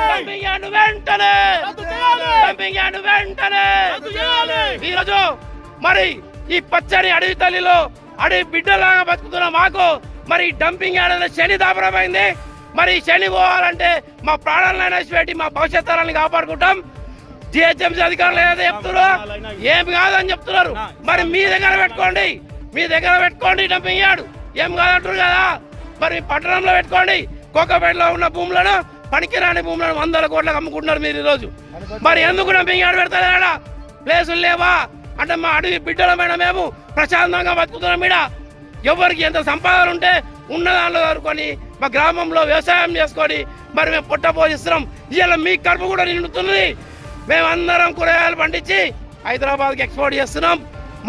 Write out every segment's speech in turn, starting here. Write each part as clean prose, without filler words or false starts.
Dumping yard వెంటనే dumping yard వెంటనే. ఈరోజు మరి ఈ పచ్చని అడవి తల్లిలో అడవి బిడ్డలాగా బతుకుతున్న మాకు మరి డంపింగ్ యార్డ్ అనే శని దాపరమైంది. మరి శని పోవాలంటే మా ప్రాణాలైనా పెట్టి మా భవిష్యత్ తరాలను కాపాడుకుంటాం. జిహెచ్ఎంసీ అధికారులు ఏదైతే చెప్తున్నారు ఏమి కాదని చెప్తున్నారు. మరి మీ దగ్గర పెట్టుకోండి డంపింగ్ యార్డ్. ఏం కాదంటారు కదా, మరి పట్టణంలో పెట్టుకోండి. కోకపేటలో ఉన్న భూములను పనికిరాని భూములను 100 కోట్లకు అమ్ముకుంటున్నారు మీరు ఈరోజు. మరి ఎందుకు డంపింగ్ యార్డ్ పెడతారా? ప్లేసులు లేవా అంటే మా అడవి బిడ్డలమైన మేము ప్రశాంతంగా బతుకుతున్నాం. మీద ఎవరికి ఎంత సంపాదన ఉంటే ఉన్న దాంట్లో దొరుకుని మా గ్రామంలో వ్యవసాయం చేసుకొని మరి మేము పొట్ట పోషిస్తున్నాం. ఇవాళ మీ కడుపు కూడా నిండుతున్నది. మేమందరం కూరగాయలు పండించి హైదరాబాద్కి ఎక్స్పోర్ట్ చేస్తున్నాం.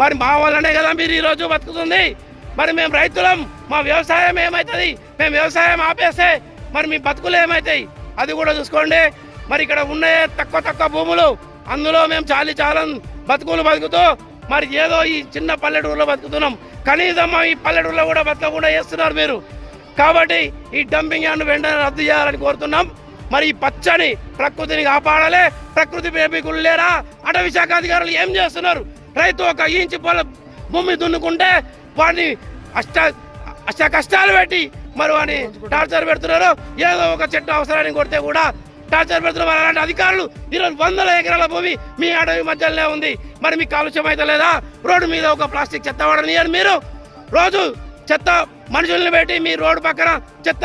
మరి మా వల్లనే కదా మీరు ఈరోజు బతుకుతుంది. మరి మేము రైతులం, మా వ్యవసాయం ఏమవుతుంది? మేము వ్యవసాయం ఆపేస్తే మరి మీ బతుకులు ఏమవుతాయి? అది కూడా చూసుకోండి. మరి ఇక్కడ ఉన్న తక్కువ భూములు, అందులో మేము చాలా బతుకులు బతుకుతూ మరి ఏదో ఈ చిన్న పల్లెటూరులో బతుకుతున్నాం. కనీసం ఈ పల్లెటూరులో కూడా బతకకుండా చేస్తున్నారు మీరు. కాబట్టి ఈ డంపింగ్ యార్డ్ వెంటనే రద్దు చేయాలని కోరుతున్నాం. మరి ఈ పచ్చని ప్రకృతిని కాపాడాలి. ప్రకృతి ప్రేమికులు లేరా? అటవీ శాఖ అధికారులు ఏం చేస్తున్నారు? రైతు 1 ఇంచు పొల భూమి దున్నుకుంటే వాడిని అష్ట కష్టాలు పెట్టి మరి వాడిని టార్చర్ పెడుతున్నారు. ఏదో ఒక చెట్టు అవసరాన్ని కొడితే కూడా టార్చర్ పెడుతున్నారు. అలాంటి అధికారులు ఈరోజు 100 ఎకరాల భూమి మీ అడవి మధ్యలోనే ఉంది. మరి మీకు కాలుష్యం అయితే లేదా? రోడ్డు మీద ఒక ప్లాస్టిక్ చెత్త వాడనియరు మీరు. రోజు చెత్త మనుషుల్ని పెట్టి మీ రోడ్డు పక్కన చెత్త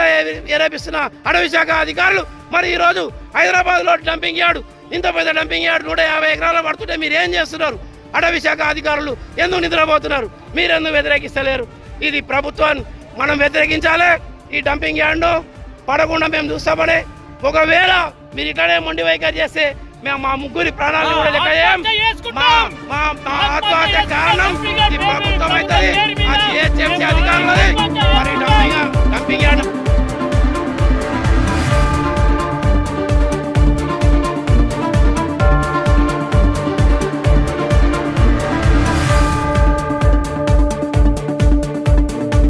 ఎరేపిస్తున్న అడవి శాఖ అధికారులు మరి ఈరోజు హైదరాబాద్లో డంపింగ్ యార్డు, ఇంత పెద్ద డంపింగ్ యార్డు 150 ఎకరాలు పడుతుంటే మీరు ఏం చేస్తున్నారు? అడవి శాఖ అధికారులు ఎందుకు నిద్రపోతున్నారు? మీరెందుకు వ్యతిరేకిస్తలేరు? ఇది ప్రభుత్వాన్ని మనం వ్యతిరేకించాలి. ఈ డంపింగ్ యార్డ్ను పడకుండా మేము చూస్తామని. ఒకవేళ మీరు ఇట్లానే మొండి వైఖరి చేస్తే మేము మా ముగ్గురి ప్రాణాలు కూడా లెక్క చేయం. మా ఆత్మహత్య కారణం ఈ ప్రభుత్వం అవుతుంది, ఆ జిహెచ్ఎంసీ అధికారులది.